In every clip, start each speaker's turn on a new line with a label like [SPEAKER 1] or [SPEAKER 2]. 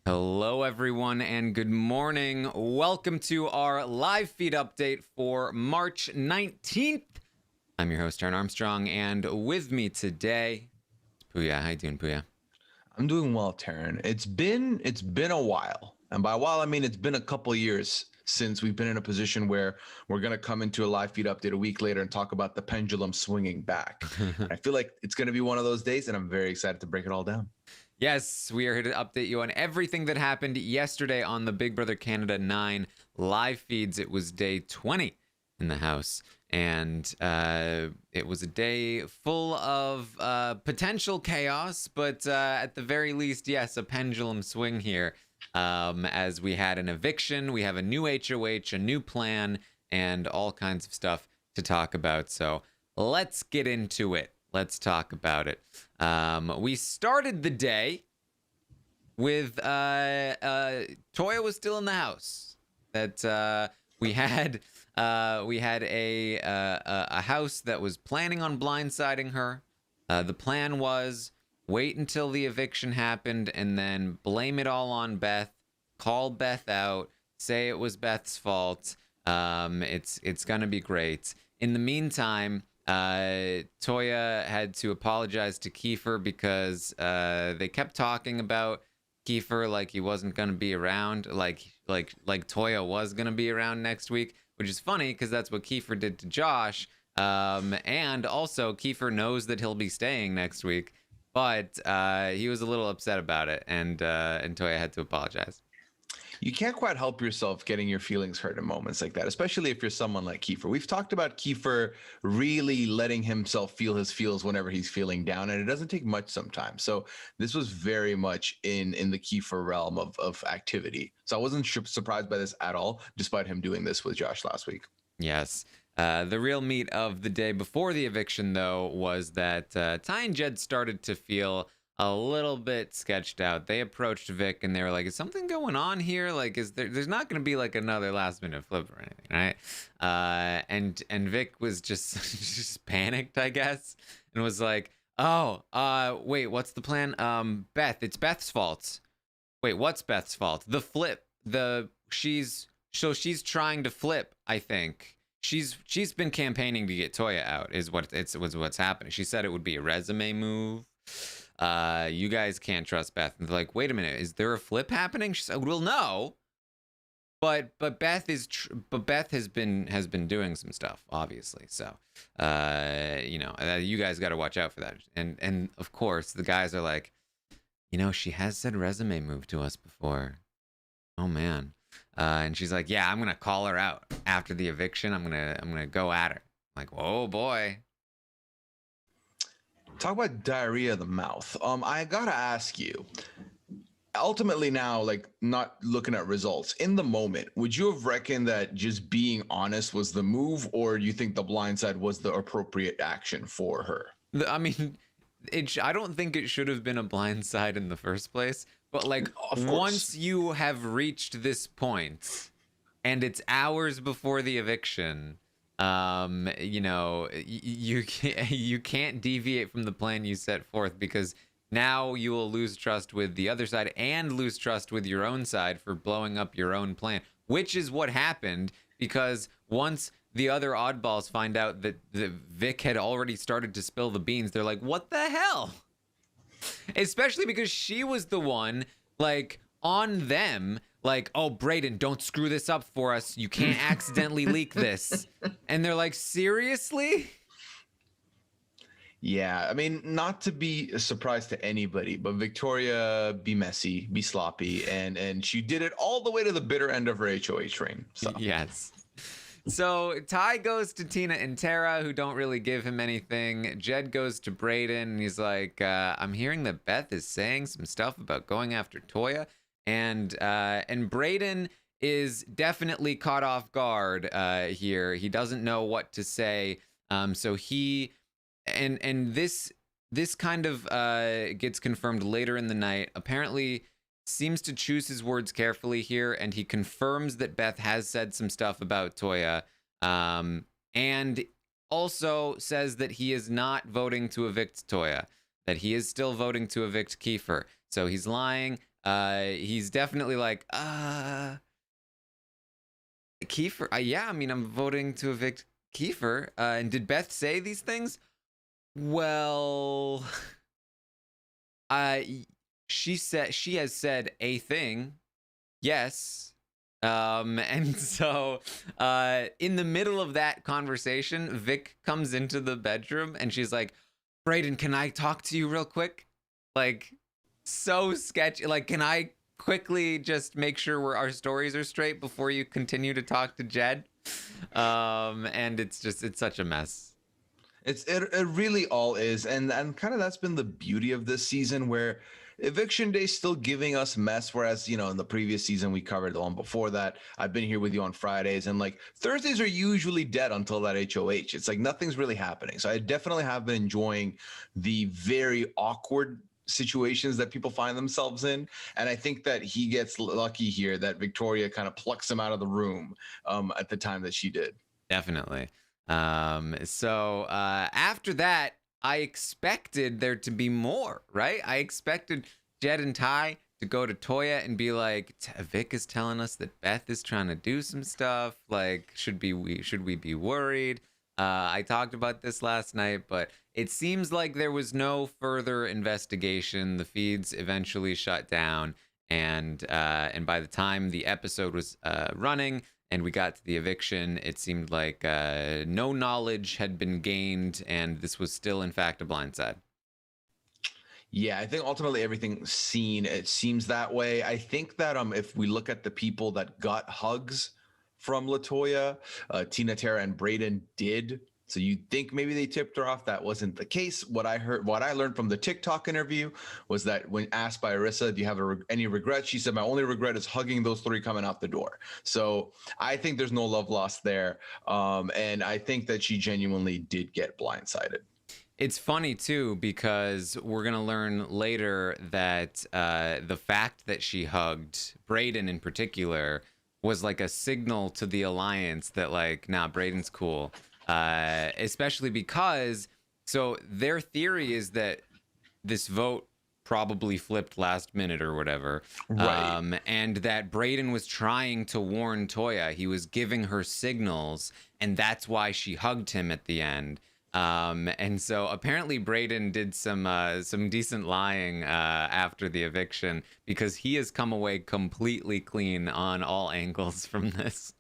[SPEAKER 1] Hello, everyone, and good morning. Welcome to our live feed update for March 19th. I'm your host, Aaron Armstrong, and with me today is Puya. How you doing, Puya?
[SPEAKER 2] I'm doing well, Taryn. It's been a while, and by a while I mean it's been a couple years since we've been in a position where we're gonna come into a live feed update a week later and talk about the pendulum swinging back. I feel like it's gonna be one of those days, and I'm very excited to break it all down.
[SPEAKER 1] Yes, we are here to update you on everything that happened yesterday on the Big Brother Canada 9 live feeds. It was day 20 in the house, and it was a day full of potential chaos, but at the very least, yes, a pendulum swing here. As we had an eviction, we have a new HOH, a new plan, and all kinds of stuff to talk about. So let's get into it. Let's talk about it. We started the day with Toya was still in the house. That we had a house that was planning on blindsiding her. The plan was wait until the eviction happened and then blame it all on Beth. Call Beth out. Say it was Beth's fault. It's gonna be great. In the meantime, Toya had to apologize to Kiefer because they kept talking about Kiefer like he wasn't gonna be around, like Toya was gonna be around next week, which is funny because that's what Kiefer did to Josh. And also Kiefer knows that he'll be staying next week, but he was a little upset about it, and Toya had to apologize.
[SPEAKER 2] You can't quite help yourself getting your feelings hurt in moments like that, especially if you're someone like Kiefer. We've talked about Kiefer really letting himself feel his feels whenever he's feeling down, and it doesn't take much sometimes. So this was very much in the Kiefer realm of activity. So I wasn't surprised by this at all, despite him doing this with Josh last week.
[SPEAKER 1] Yes. The real meat of the day before the eviction, though, was that Ty and Jed started to feel a little bit sketched out. They approached Vic and they were like, "Is something going on here? Like, is there's not going to be like another last minute flip or anything, right?" And Vic was just just panicked, I guess, and was like, "Oh, wait, what's the plan? Beth, it's Beth's fault. Wait, what's Beth's fault? The flip. She's trying to flip, I think. She's been campaigning to get Toya out, is what's happening. She said it would be a resume move. You guys can't trust Beth." And they're like, "Wait a minute, is there a flip happening?" She said, "Well, no, but Beth has been doing some stuff, obviously. So, you guys got to watch out for that." And of course, the guys are like, "She has said resume move to us before. Oh man." And she's like, "Yeah, I'm gonna call her out after the eviction. I'm gonna go at her." I'm like, "Oh boy."
[SPEAKER 2] Talk about diarrhea of the mouth. I gotta ask you, ultimately now, like not looking at results in the moment, would you have reckoned that just being honest was the move, or do you think the blind side was the appropriate action for her?
[SPEAKER 1] I mean, I don't think it should have been a blind side in the first place. But like,
[SPEAKER 2] Of course.
[SPEAKER 1] once you have reached this point, and it's hours before the eviction, you can't deviate from the plan you set forth, because now you will lose trust with the other side and lose trust with your own side for blowing up your own plan, which is what happened. Because once the other oddballs find out that Vic had already started to spill the beans, they're like, "What the hell?" Especially because she was the one, like, on them, like, "Oh, Brayden, don't screw this up for us. You can't accidentally leak this." And they're like, "Seriously?"
[SPEAKER 2] Yeah, I mean, not to be a surprise to anybody, but Victoria be messy, be sloppy, and she did it all the way to the bitter end of her HOH reign. So
[SPEAKER 1] Yes. So Ty goes to Tina and Tara, who don't really give him anything. Jed goes to Brayden, and he's like, "I'm hearing that Beth is saying some stuff about going after Toya," and Brayden is definitely caught off guard here. He doesn't know what to say. So he and this kind of gets confirmed later in the night. Apparently, seems to choose his words carefully here, and he confirms that Beth has said some stuff about Toya, and also says that he is not voting to evict Toya, that he is still voting to evict Kiefer. So he's lying. He's definitely like, Kiefer. Yeah, I mean, I'm voting to evict Kiefer. And did Beth say these things? Well, uh, she has said a thing. Yes. And so in the middle of that conversation, Vic comes into the bedroom and she's like, Brayden, can I talk to you real quick? Like, so sketchy. Like, can I quickly just make sure our stories are straight before you continue to talk to Jed? And it's such a mess.
[SPEAKER 2] It really all is, and kind of that's been the beauty of this season, where Eviction Day still giving us mess, whereas in the previous season we covered the one before that. I've been here with you on Fridays, and like Thursdays are usually dead until that HOH. It's like nothing's really happening. So I definitely have been enjoying the very awkward situations that people find themselves in, and I think that he gets lucky here that Victoria kind of plucks him out of the room at the time that she did.
[SPEAKER 1] Definitely. So after that, I expected there to be more, right? I expected Jed and Ty to go to Toya and be like, Vic is telling us that Beth is trying to do some stuff. Like, should we be worried? I talked about this last night, but it seems like there was no further investigation. The feeds eventually shut down, and by the time the episode was running and we got to the eviction, it seemed like no knowledge had been gained, and this was still, in fact, a blindside.
[SPEAKER 2] Yeah, I think ultimately everything's seen. It seems that way. I think that if we look at the people that got hugs from Latoya, Tina, Tara, and Brayden did. So you'd think maybe they tipped her off. That wasn't the case. What I learned from the TikTok interview was that when asked by Arissa, do you have any regrets? She said, my only regret is hugging those three coming out the door. So I think there's no love lost there. And I think that she genuinely did get blindsided.
[SPEAKER 1] It's funny too, because we're gonna learn later that the fact that she hugged Brayden in particular was like a signal to the alliance that like, nah, Brayden's cool. Especially because, so their theory is that this vote probably flipped last minute or whatever.
[SPEAKER 2] Right.
[SPEAKER 1] And that Brayden was trying to warn Toya. He was giving her signals, and that's why she hugged him at the end. And so apparently Brayden did some decent lying after the eviction, because he has come away completely clean on all angles from this.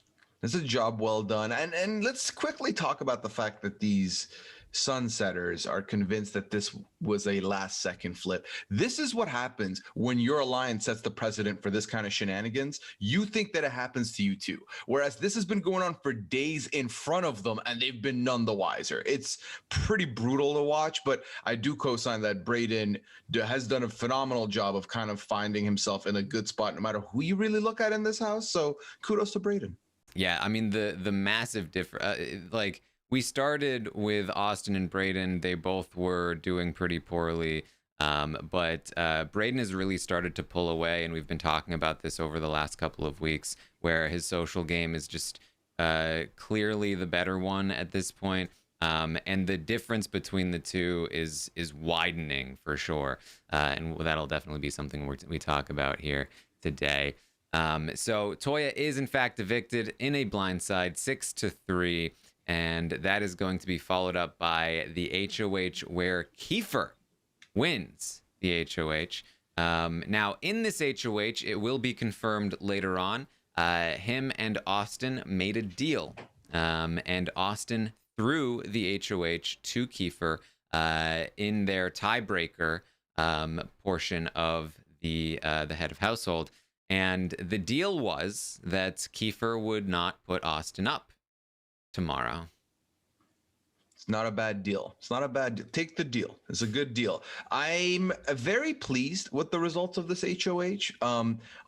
[SPEAKER 2] It's a job well done. And let's quickly talk about the fact that these sunsetters are convinced that this was a last second flip. This is what happens when your alliance sets the precedent for this kind of shenanigans. You think that it happens to you too. Whereas this has been going on for days in front of them and they've been none the wiser. It's pretty brutal to watch, but I do co-sign that Brayden has done a phenomenal job of kind of finding himself in a good spot no matter who you really look at in this house. So kudos to Brayden.
[SPEAKER 1] Yeah, I mean the massive difference. Like, we started with Austin and Brayden; they both were doing pretty poorly. But Brayden has really started to pull away, and we've been talking about this over the last couple of weeks, where his social game is just clearly the better one at this point. And the difference between the two is widening for sure, and that'll definitely be something we talk about here today. So Toya is in fact evicted in a blindside 6-3, and that is going to be followed up by the HOH where Kiefer wins the HOH. Now in this HOH, it will be confirmed later on. Him and Austin made a deal, and Austin threw the HOH to Kiefer in their tiebreaker portion of the head of household. And the deal was that Kiefer would not put Austin up tomorrow.
[SPEAKER 2] It's not a bad deal. It's not a bad deal. Take the deal. It's a good deal. I'm very pleased with the results of this HOH.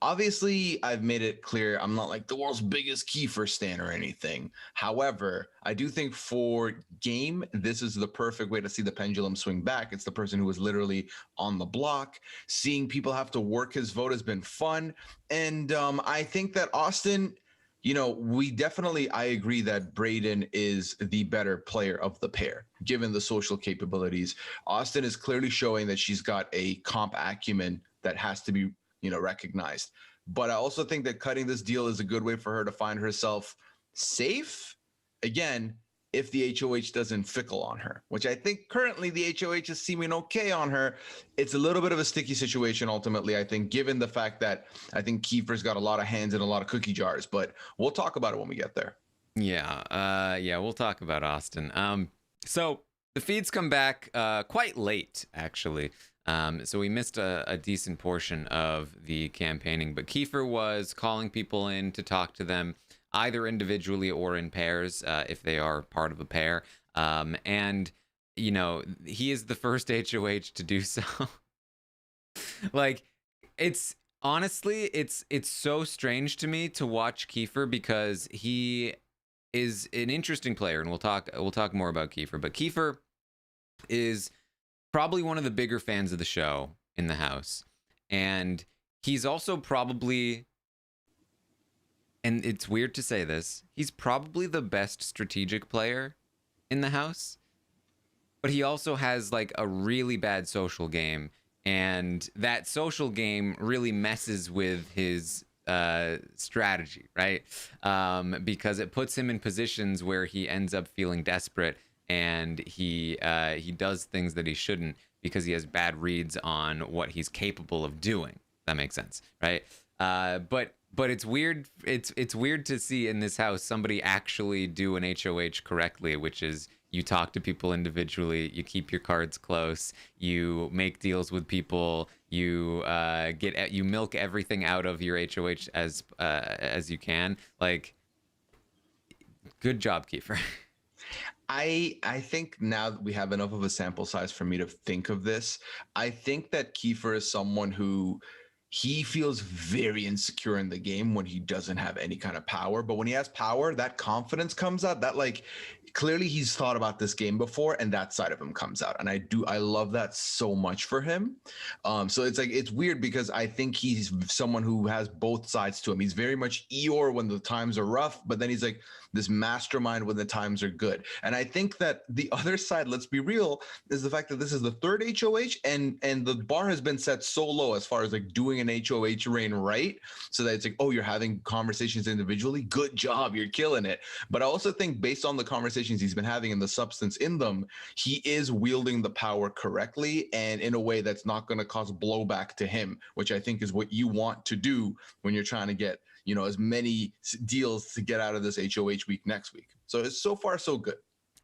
[SPEAKER 2] Obviously, I've made it clear I'm not like the world's biggest Kiefer stan or anything. However, I do think for game, this is the perfect way to see the pendulum swing back. It's the person who was literally on the block. Seeing people have to work his vote has been fun. And I think that Austin, I agree that Brayden is the better player of the pair, given the social capabilities. Austin is clearly showing that she's got a comp acumen that has to be recognized. But I also think that cutting this deal is a good way for her to find herself safe. Again, if the HOH doesn't fickle on her, which I think currently the HOH is seeming okay on her. It's a little bit of a sticky situation ultimately, I think, given the fact that I think Kiefer's got a lot of hands in a lot of cookie jars, but we'll talk about it when we get there.
[SPEAKER 1] Yeah, we'll talk about Austin. So the feeds come back quite late, actually. So we missed a decent portion of the campaigning, but Kiefer was calling people in to talk to them either individually or in pairs, if they are part of a pair. And he is the first HOH to do so. Like, it's honestly, it's so strange to me to watch Kiefer, because he is an interesting player, and we'll talk more about Kiefer. But Kiefer is probably one of the bigger fans of the show in the house, and he's also probably, and it's weird to say this, he's probably the best strategic player in the house, but he also has like a really bad social game, and that social game really messes with his strategy, right? Because it puts him in positions where he ends up feeling desperate, and he does things that he shouldn't because he has bad reads on what he's capable of doing. That makes sense, right? But it's weird. It's weird to see in this house somebody actually do an HOH correctly, which is you talk to people individually, you keep your cards close, you make deals with people, you you milk everything out of your HOH as you can. Like, good job, Kiefer.
[SPEAKER 2] I think now that we have enough of a sample size for me to think of this, I think that Kiefer is someone who he feels very insecure in the game when he doesn't have any kind of power. But when he has power, that confidence comes out, that like clearly he's thought about this game before, and that side of him comes out. And I love that so much for him. So it's like, it's weird because I think he's someone who has both sides to him. He's very much Eeyore when the times are rough, but then he's like this mastermind when the times are good. And I think that the other side, let's be real, is the fact that this is the third HOH, and the bar has been set so low as far as like doing an HOH reign right, so that it's like, oh, you're having conversations individually, good job, you're killing it. But I also think based on the conversations he's been having and the substance in them, he is wielding the power correctly and in a way that's not going to cause blowback to him, which I think is what you want to do when you're trying to get as many deals to get out of this HOH week next week. So it's so far so good.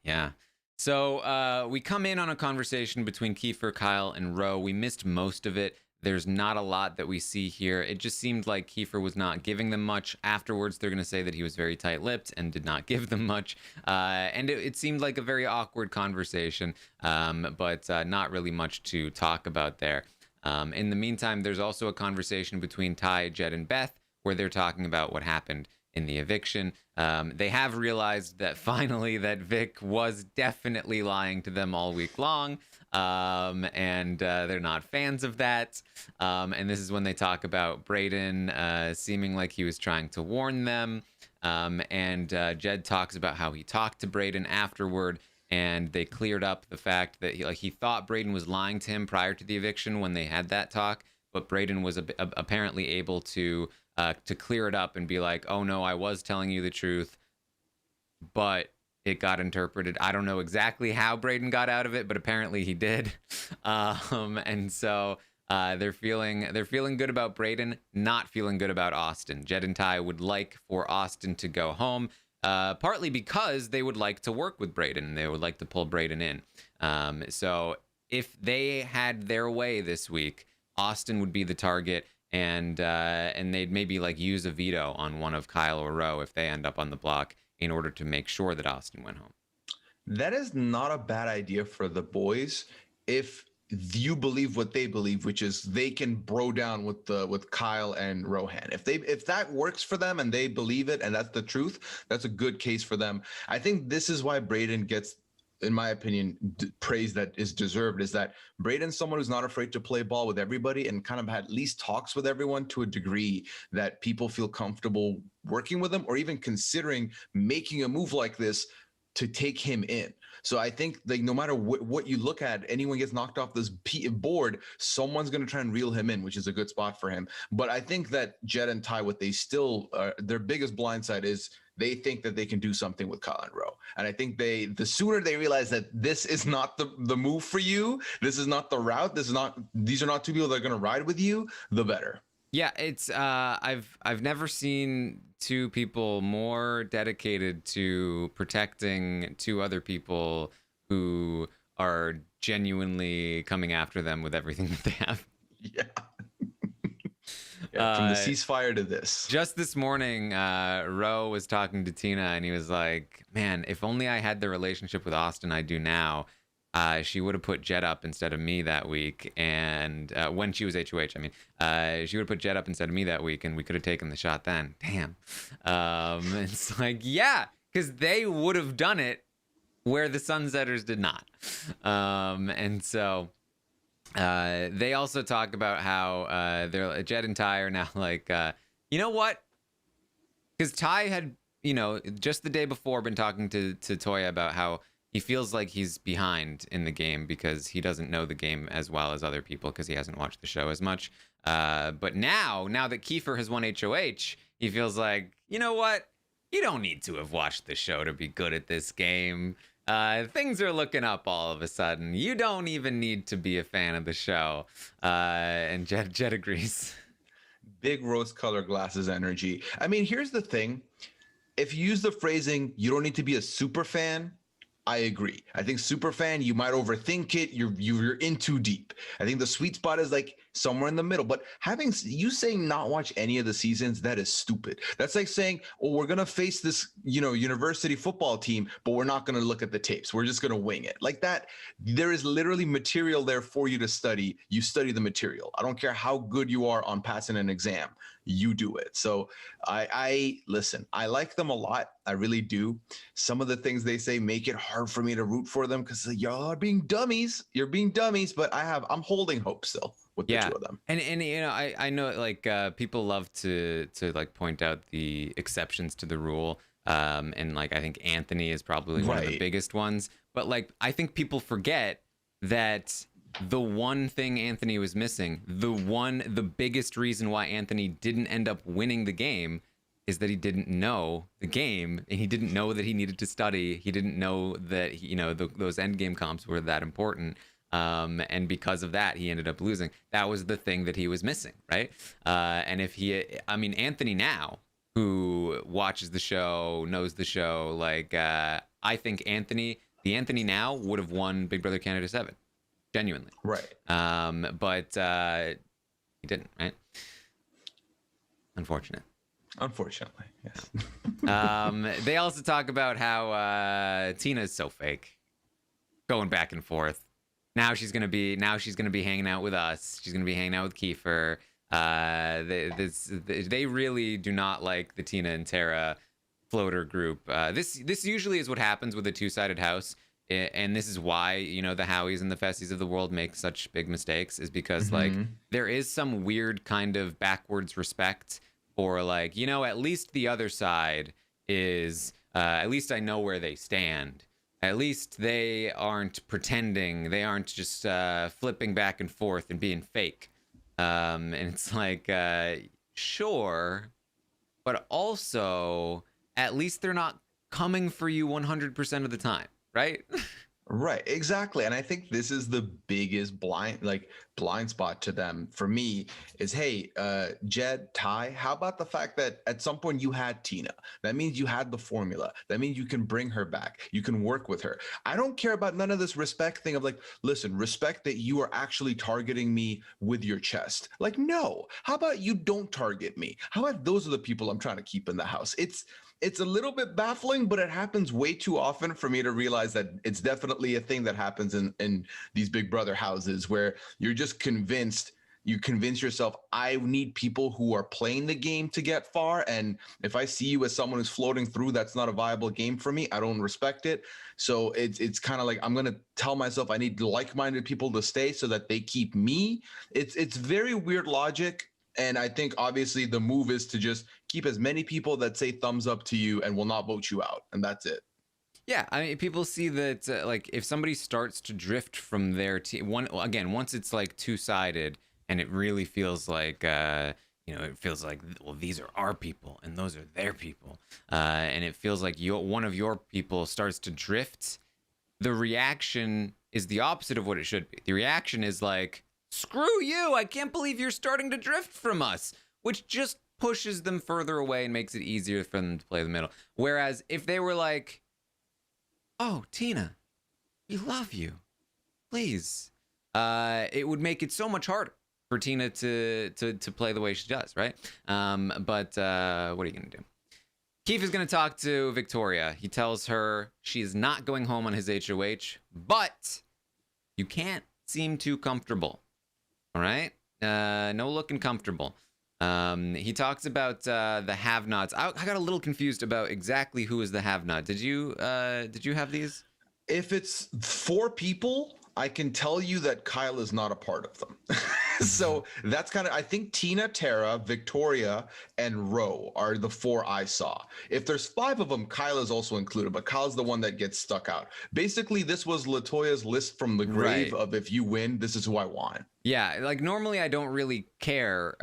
[SPEAKER 1] Yeah. So we come in on a conversation between Kiefer, Kyle, and Ro. We missed most of it. There's not a lot that we see here. It just seemed like Kiefer was not giving them much. Afterwards, they're going to say that he was very tight-lipped and did not give them much. And it seemed like a very awkward conversation, but not really much to talk about there. In the meantime, there's also a conversation between Ty, Jed, and Beth, where they're talking about what happened in the eviction. They have realized that finally that Vic was definitely lying to them all week long, and they're not fans of that. And this is when they talk about Brayden seeming like he was trying to warn them. And Jed talks about how he talked to Brayden afterward, and they cleared up the fact that he thought Brayden was lying to him prior to the eviction when they had that talk, but Brayden was apparently able to clear it up and be like, oh no, I was telling you the truth, but it got interpreted. I don't know exactly how Brayden got out of it, but apparently he did. And so they're feeling good about Brayden, not feeling good about Austin. Jed and Ty would like for Austin to go home, partly because they would like to work with Brayden. They would like to pull Brayden in. So if they had their way this week, Austin would be the target, and they'd maybe like use a veto on one of Kyle or Ro if they end up on the block in order to make sure that Austin went home.
[SPEAKER 2] That is not a bad idea for the boys if you believe what they believe, which is they can bro down with Kyle and Rohan. If that works for them and they believe it and that's the truth, that's a good case for them. I think this is why Brayden gets, in my opinion, praise that is deserved, is that Brayden's someone who's not afraid to play ball with everybody and kind of at least talks with everyone to a degree that people feel comfortable working with him or even considering making a move like this to take him in. So I think like no matter what you look at, anyone gets knocked off this board, someone's going to try and reel him in, which is a good spot for him. But I think that Jed and Ty, what they still their biggest blindside is they think that they can do something with Kyle and Rowe. And I think the sooner they realize that this is not the move for you, this is not the route, these are not two people that are going to ride with you, the better.
[SPEAKER 1] Yeah, it's I've never seen two people more dedicated to protecting two other people who are genuinely coming after them with everything that they have.
[SPEAKER 2] Yeah. Yeah, from the ceasefire to this.
[SPEAKER 1] Just this morning, Rowe was talking to Tina, and he was like, "Man, if only I had the relationship with Austin I do now, she would have put Jed up instead of me that week. And when she was HOH, I mean, she would have put Jed up instead of me that week, and we could have taken the shot then. Damn." It's like, yeah, because they would have done it where the Sunsetters did not. And so they also talk about how they're Jed and Ty are now like, you know what? Because Ty had, just the day before been talking to Toya about how he feels like he's behind in the game because he doesn't know the game as well as other people because he hasn't watched the show as much. But now that Kiefer has won HOH, he feels like, you know what? You don't need to have watched the show to be good at this game. Things are looking up all of a sudden. You don't even need to be a fan of the show. And Jed agrees.
[SPEAKER 2] Big rose-colored glasses energy. I mean, here's the thing. If you use the phrasing, you don't need to be a super fan, I agree. I think super fan, you might overthink it. You're in too deep. I think the sweet spot is like somewhere in the middle. But having you saying not watch any of the seasons, that is stupid. That's like saying, "Oh, we're gonna face this, university football team, but we're not gonna look at the tapes. We're just gonna wing it." Like that. There is literally material there for you to study. You study the material. I don't care how good you are on passing an exam. You do it. So I listen. I like them a lot. I really do. Some of the things they say make it hard for me to root for them because y'all are being dummies. You're being dummies, but I'm holding hope still with the two of them.
[SPEAKER 1] And I know like people love to like point out the exceptions to the rule. And like I think Anthony is probably one of the biggest ones. But like I think people forget that the one thing Anthony was missing, the biggest reason why Anthony didn't end up winning the game is that he didn't know the game and he didn't know that he needed to study. He didn't know that, those end game comps were that important. And because of that, he ended up losing. That was the thing that he was missing, right? And Anthony now, who watches the show, knows the show, like, I think the Anthony now would have won Big Brother Canada 7. Genuinely.
[SPEAKER 2] Right.
[SPEAKER 1] But he didn't, right? Unfortunately, yes. They also talk about how Tina is so fake, going back and forth. Now she's gonna be hanging out with us. She's gonna be hanging out with Kiefer. They really do not like the Tina and Tara floater group. This usually is what happens with a two-sided house. And this is why, the Howies and the Fessies of the world make such big mistakes, is because like there is some weird kind of backwards respect for like, at least the other side is, at least I know where they stand. At least they aren't pretending. They aren't just flipping back and forth and being fake. And it's like, sure, but also at least they're not coming for you 100% of the time. Right?
[SPEAKER 2] Right, exactly. And I think this is the biggest blind spot to them for me is, hey, Jed, Ty, how about the fact that at some point you had Tina? That means you had the formula. That means you can bring her back. You can work with her. I don't care about none of this respect thing of like, listen, respect that you are actually targeting me with your chest. Like, no. How about you don't target me? How about those are the people I'm trying to keep in the house? It's a little bit baffling, but it happens way too often for me to realize that it's definitely a thing that happens in these Big Brother houses where you're just you convince yourself, I need people who are playing the game to get far. And if I see you as someone who's floating through, that's not a viable game for me. I don't respect it. So it's kind of like, I'm going to tell myself I need like-minded people to stay so that they keep me. It's very weird logic. And I think obviously the move is to just keep as many people that say thumbs up to you and will not vote you out. And that's it.
[SPEAKER 1] Yeah, I mean, people see that like if somebody starts to drift from their team, once it's like two sided, and it really feels like it feels like, well, these are our people and those are their people, and it feels like one of your people starts to drift. The reaction is the opposite of what it should be. The reaction is like, screw you! I can't believe you're starting to drift from us, which just pushes them further away and makes it easier for them to play the middle. Whereas if they were like, oh, Tina, we love you, please, it would make it so much harder for Tina to play the way she does, right? But what are you gonna do? Keith is gonna talk to Victoria. He tells her she is not going home on his HOH, but you can't seem too comfortable. All right, no looking comfortable. He talks about the have-nots. I got a little confused about exactly who is the have-not. Did you have these?
[SPEAKER 2] If it's 4 people, I can tell you that Kyle is not a part of them. So that's kind of, I think Tina, Tara, Victoria, and Ro are the 4 I saw. If there's 5 of them, Kyle is also included, but Kyle's the one that gets stuck out. Basically, this was Latoya's list from the grave of, if you win, this is who I want.
[SPEAKER 1] Yeah, like normally I don't really care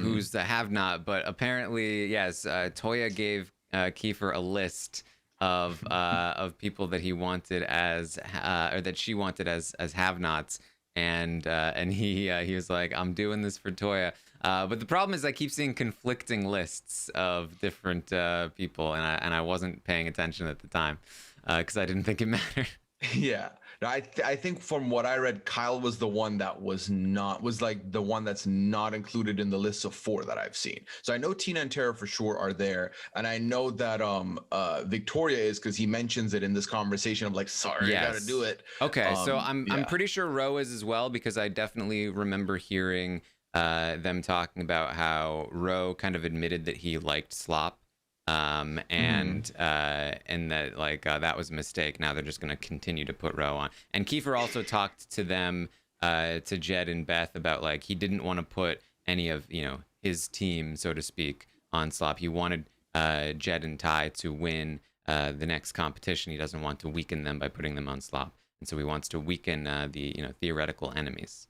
[SPEAKER 1] who's the have-not, but apparently, yes, Toya gave Kiefer a list of people that he wanted as or that she wanted as have-nots, and he was like, I'm doing this for Toya. But the problem is I keep seeing conflicting lists of different people, and I wasn't paying attention at the time because I didn't think it mattered.
[SPEAKER 2] Yeah. No, I think from what I read, Kyle was the one that was like the one that's not included in the list of 4 that I've seen. So I know Tina and Tara for sure are there, and I know that Victoria is, because he mentions it in this conversation of like, sorry, I gotta do it.
[SPEAKER 1] Okay, so I'm pretty sure Ro is as well, because I definitely remember hearing them talking about how Ro kind of admitted that he liked slop. And that like that was a mistake. Now they're just going to continue to put Ro on. And Kiefer also talked to them, to Jed and Beth, about like he didn't want to put any of his team, so to speak, on slop. He wanted Jed and Ty to win the next competition. He doesn't want to weaken them by putting them on slop, and so he wants to weaken the theoretical enemies.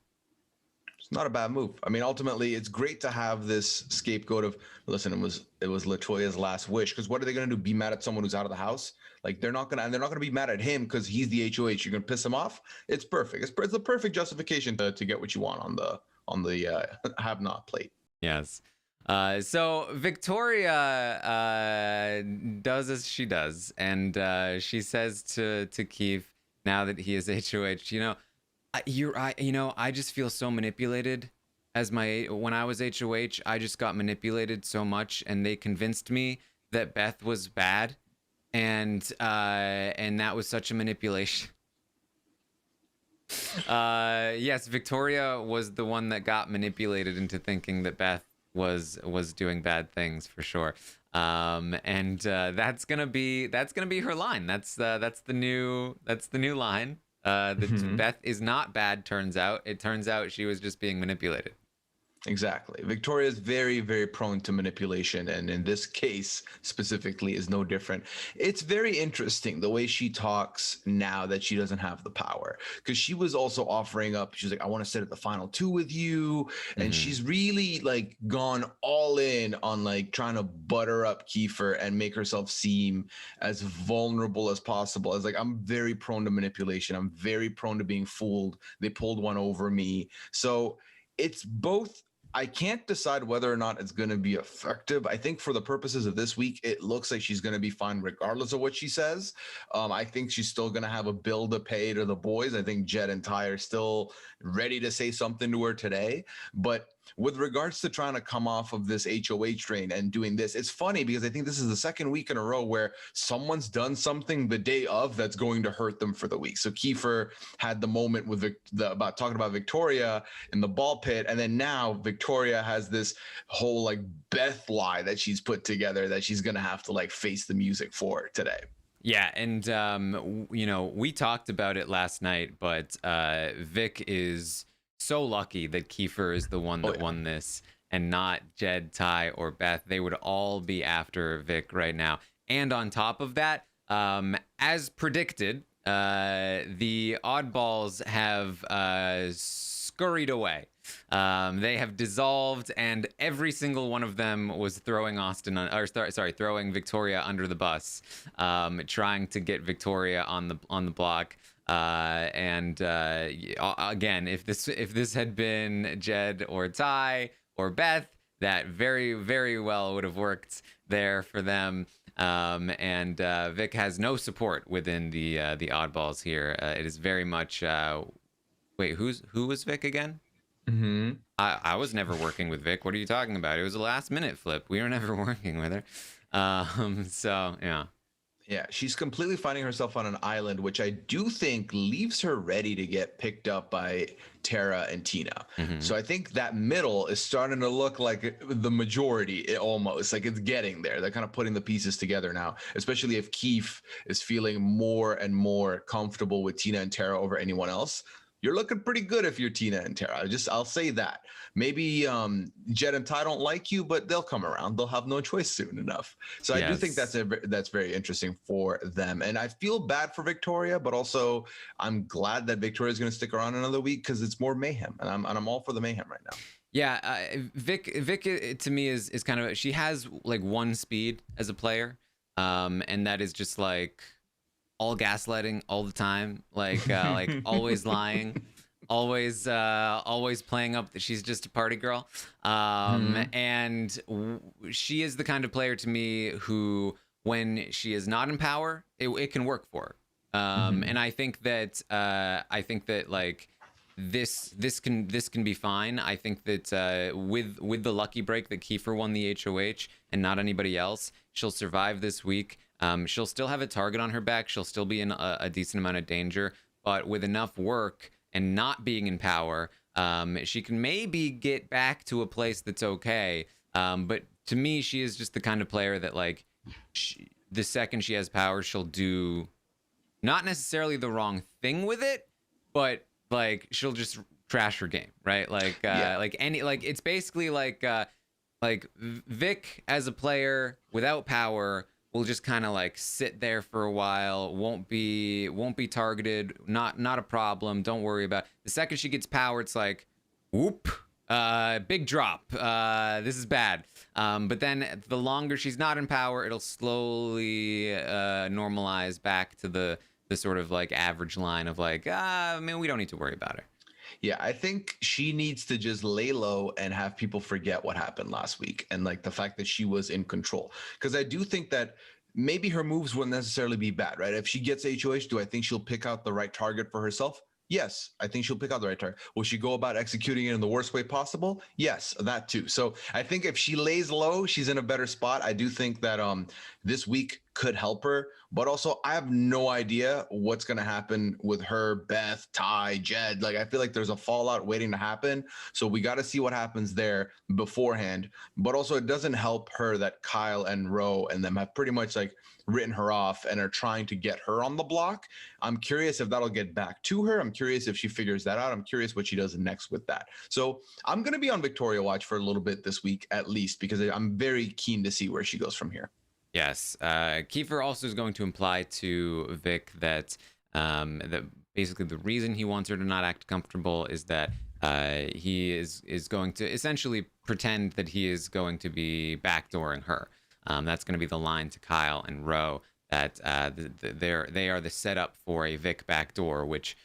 [SPEAKER 2] It's not a bad move. I mean, ultimately, it's great to have this scapegoat of, listen, it was Latoya's last wish. Because what are they going to do? Be mad at someone who's out of the house? Like they're not gonna be mad at him because he's the HOH. You're gonna piss him off. It's perfect. It's the perfect justification to get what you want on the have not plate.
[SPEAKER 1] Yes. So Victoria does as she does, and she says to Keith, now that he is HOH, I just feel so manipulated. When I was HOH, I just got manipulated so much, and they convinced me that Beth was bad, and that was such a manipulation. Yes, Victoria was the one that got manipulated into thinking that Beth was doing bad things for sure. And that's gonna be her line. That's the new line. That Beth is not bad, turns out. It turns out she was just being manipulated.
[SPEAKER 2] Exactly. Victoria is very, very prone to manipulation, and in this case specifically is no different. It's very interesting the way she talks now that she doesn't have the power, because she was also offering up, she's like, I want to sit at the final 2 with you, and she's really like gone all in on like trying to butter up Kiefer and make herself seem as vulnerable as possible, as like, I'm very prone to manipulation, I'm very prone to being fooled, they pulled one over me. So it's both. I can't decide whether or not it's going to be effective. I think for the purposes of this week, it looks like she's going to be fine regardless of what she says. I think she's still going to have a bill to pay to the boys. I think Jed and Ty are still ready to say something to her today. But with regards to trying to come off of this HOH train and doing this, it's funny because I think this is the second week in a row where someone's done something the day of that's going to hurt them for the week. So Kiefer had the moment with about talking about Victoria in the ball pit, and then now Victoria has this whole like Beth lie that she's put together that she's gonna have to like face the music for today.
[SPEAKER 1] Yeah, and we talked about it last night, but Vic is so lucky that Kiefer is the one that won this, and not Jed, Ty, or Beth. They would all be after Vic right now. And on top of that, As predicted, the oddballs have scurried away. They have dissolved, and every single one of them was throwing throwing Victoria under the bus, trying to get Victoria on the block. Again, if this had been Jed or Ty or Beth, that very, very well would have worked there for them. Vic has no support within the oddballs here. It is very much. Wait, who was Vic again?
[SPEAKER 2] Mm-hmm.
[SPEAKER 1] I was never working with Vic. What are you talking about? It was a last minute flip. We were never working with her. So yeah.
[SPEAKER 2] Yeah, she's completely finding herself on an island, which I do think leaves her ready to get picked up by Tara and Tina.
[SPEAKER 1] Mm-hmm.
[SPEAKER 2] So I think that middle is starting to look like the majority, almost like it's getting there. They're kind of putting the pieces together now, especially if Keith is feeling more and more comfortable with Tina and Tara over anyone else. You're looking pretty good if you're Tina and Tara. I'll say that. Maybe Jed and Ty don't like you, but they'll come around. They'll have no choice soon enough. So yes. I do think that's very interesting for them. And I feel bad for Victoria, but also I'm glad that Victoria is going to stick around another week because it's more mayhem, and I'm all for the mayhem right now.
[SPEAKER 1] Yeah, Vic to me is kind of, she has like one speed as a player, and that is just like all gaslighting all the time, like always lying, always playing up that she's just a party girl. And she is the kind of player to me who, when she is not in power, it can work for her. And I think that like this can be fine. I think that with the lucky break that Kiefer won the HOH and not anybody else, she'll survive this week. She'll still have a target on her back. She'll still be in a decent amount of danger, but with enough work and not being in power, she can maybe get back to a place that's okay. But to me, she is just the kind of player that, like, the second she has power, she'll do not necessarily the wrong thing with it, but like she'll just trash her game, right? Like, it's basically like Vic as a player without power will just kind of like sit there for a while, won't be targeted, not a problem, don't worry about it. The second she gets power, it's like, whoop, big drop, this is bad. But then the longer she's not in power, it'll slowly normalize back to the sort of like average line of like, we don't need to worry about her.
[SPEAKER 2] Yeah, I think she needs to just lay low and have people forget what happened last week and like the fact that she was in control. Because I do think that maybe her moves wouldn't necessarily be bad, right? If she gets HOH, do I think she'll pick out the right target for herself? Yes, I think she'll pick out the right target. Will she go about executing it in the worst way possible? Yes, that too. So I think if she lays low, she's in a better spot. I do think that this week could help her, but also I have no idea what's going to happen with her, Beth, Ty, Jed. Like, I feel like there's a fallout waiting to happen. So we got to see what happens there beforehand. But also it doesn't help her that Kyle and Ro and them have pretty much like written her off and are trying to get her on the block. I'm curious if that'll get back to her. I'm curious if she figures that out. I'm curious what she does next with that. So I'm going to be on Victoria watch for a little bit this week, at least, because I'm very keen to see where she goes from here.
[SPEAKER 1] Yes. Kiefer also is going to imply to Vic that that basically the reason he wants her to not act comfortable is that he is going to essentially pretend that he is going to be backdooring her. That's going to be the line to Kyle and Ro, that they are the setup for a Vic backdoor, which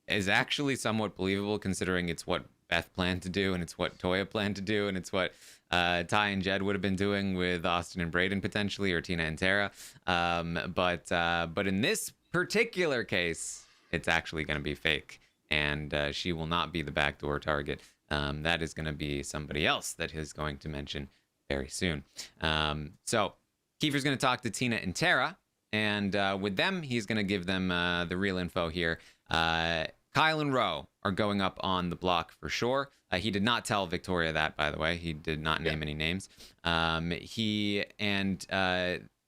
[SPEAKER 1] is actually somewhat believable considering it's what Beth planned to do and it's what Toya planned to do and it's what Ty and Jed would have been doing with Austin and Brayden potentially, or Tina and Tara. But in this particular case, it's actually going to be fake, and she will not be the backdoor target. That is going to be somebody else that is going to mention very soon. So Kiefer's going to talk to Tina and Tara, and with them, he's going to give them the real info here. Kyle and Ro are going up on the block for sure. He did not tell Victoria that, by the way. He did not name any names.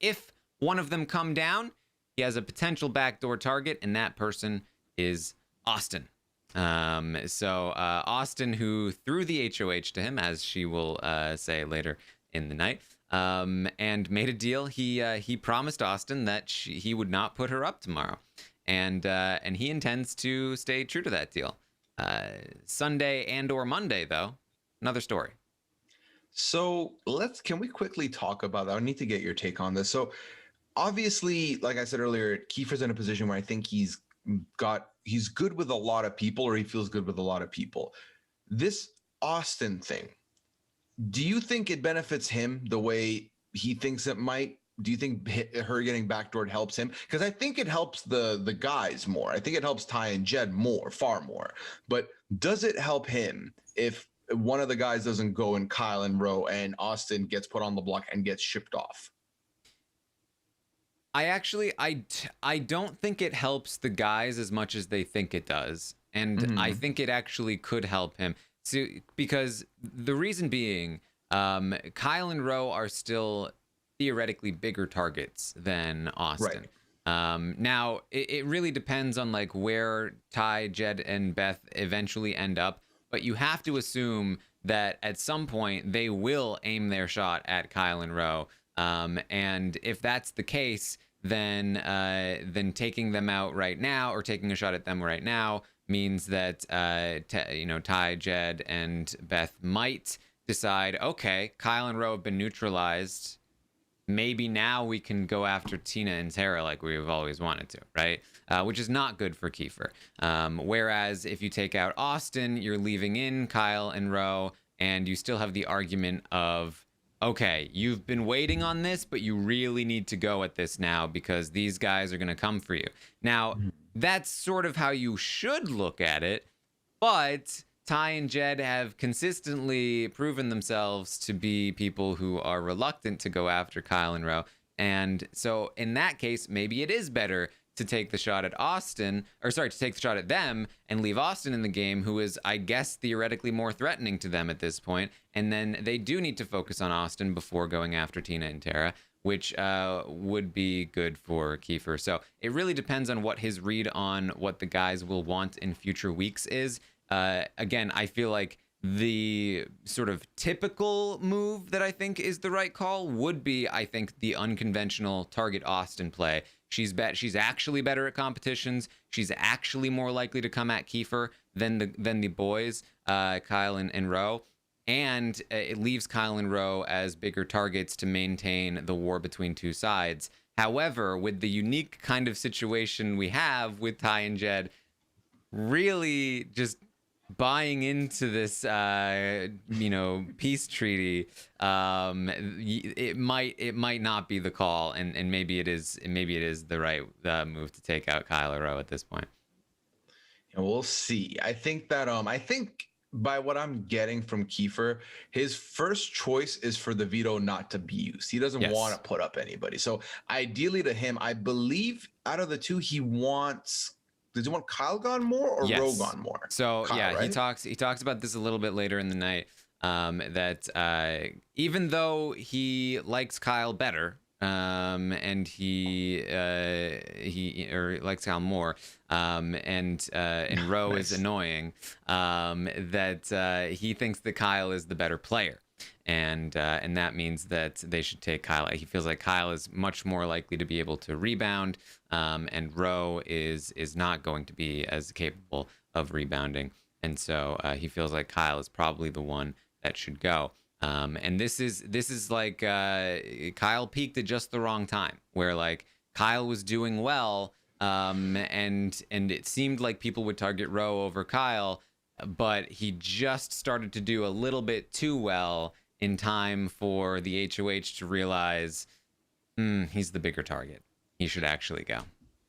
[SPEAKER 1] If one of them come down, he has a potential backdoor target, and that person is Austin. Austin, who threw the HOH to him, as she will say later in the night, and made a deal. He promised Austin that he would not put her up tomorrow, and he intends to stay true to that deal. Sunday and/or Monday, though, another story.
[SPEAKER 2] So can we quickly talk about that? I need to get your take on this. So obviously, like I said earlier, Kiefer's in a position where I think he's good with a lot of people, or he feels good with a lot of people. This Austin thing, do you think it benefits him the way he thinks it might? Do you think her getting backdoored helps him? Because I think it helps the guys more. I think it helps Ty and Jed more, far more. But does it help him if one of the guys doesn't go and Kyle and Roe and Austin gets put on the block and gets shipped off?
[SPEAKER 1] I don't think it helps the guys as much as they think it does. And I think it actually could help him. So, because the reason being, Kyle and Roe are still theoretically bigger targets than Austin. Right. Now, it really depends on like where Ty, Jed, and Beth eventually end up. But you have to assume that at some point they will aim their shot at Kyle and Roe. And if that's the case, then taking them out right now, or taking a shot at them right now, means that Ty, Jed, and Beth might decide, okay, Kyle and Roe have been neutralized. Maybe now we can go after Tina and Tara like we've always wanted to, right? Which is not good for Kiefer. Whereas if you take out Austin, you're leaving in Kyle and Roe, and you still have the argument of, okay, you've been waiting on this, but you really need to go at this now because these guys are going to come for you. Now, that's sort of how you should look at it, but Ty and Jed have consistently proven themselves to be people who are reluctant to go after Kyle and Roe. And so in that case, maybe it is better to take the shot at to take the shot at them and leave Austin in the game, who is, I guess, theoretically more threatening to them at this point. And then they do need to focus on Austin before going after Tina and Tara, which would be good for Kiefer. So it really depends on what his read on what the guys will want in future weeks is. Again, I feel like the sort of typical move that I think is the right call would be, I think, the unconventional target Austin play. She's actually better at competitions. She's actually more likely to come at Kiefer than the boys, Kyle and Roe. And it leaves Kyle and Roe as bigger targets to maintain the war between two sides. However, with the unique kind of situation we have with Ty and Jed, really just buying into this peace treaty, it might not be the call, and maybe it is the right move to take out Kyle or Roe at this point.
[SPEAKER 2] And we'll see. I think that by what I'm getting from Kiefer, his first choice is for the veto not to be used. He doesn't want to put up anybody. So ideally to him, I believe out of the two, does he want Kyle gone more or Roe gone more?
[SPEAKER 1] So
[SPEAKER 2] Kyle, right?
[SPEAKER 1] he talks about this a little bit later in the night. That even though he likes Kyle better, and he likes Kyle more, and Roe
[SPEAKER 2] Nice.
[SPEAKER 1] is annoying, that he thinks that Kyle is the better player. And that means that they should take Kyle. He feels like Kyle is much more likely to be able to rebound, and Roe is not going to be as capable of rebounding. And so he feels like Kyle is probably the one that should go. And this is like Kyle peaked at just the wrong time, where like Kyle was doing well, and it seemed like people would target Roe over Kyle, but he just started to do a little bit too well in time for the HOH to realize he's the bigger target. He should actually go.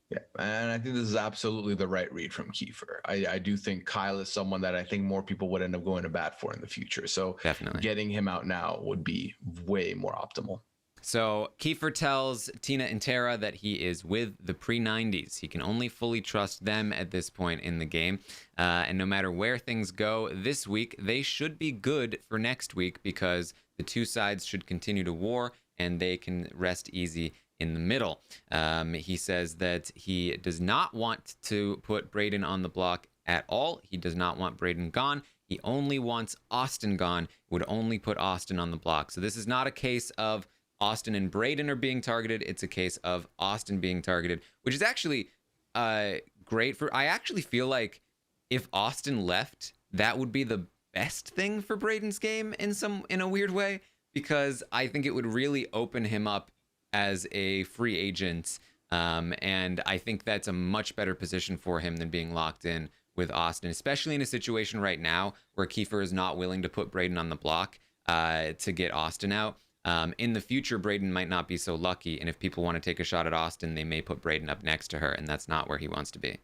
[SPEAKER 2] Yeah, and I think this is absolutely the right read from Kiefer. I do think Kyle is someone that I think more people would end up going to bat for in the future. So
[SPEAKER 1] Definitely.
[SPEAKER 2] Getting him out now would be way more optimal.
[SPEAKER 1] So Kiefer tells Tina and Tara that he is with the pre-90s. He can only fully trust them at this point in the game. And no matter where things go this week, they should be good for next week because the two sides should continue to war and they can rest easy in the middle. He says that he does not want to put Brayden on the block at all. He does not want Brayden gone. He only wants Austin gone, would only put Austin on the block. So this is not a case of Austin and Brayden are being targeted. It's a case of Austin being targeted, which is actually great for. I actually feel like if Austin left, that would be the best thing for Brayden's game in a weird way, because I think it would really open him up as a free agent. And I think that's a much better position for him than being locked in with Austin, especially in a situation right now where Kiefer is not willing to put Brayden on the block to get Austin out. In the future, Brayden might not be so lucky, and if people want to take a shot at Austin, they may put Brayden up next to her, and that's not where he wants to be.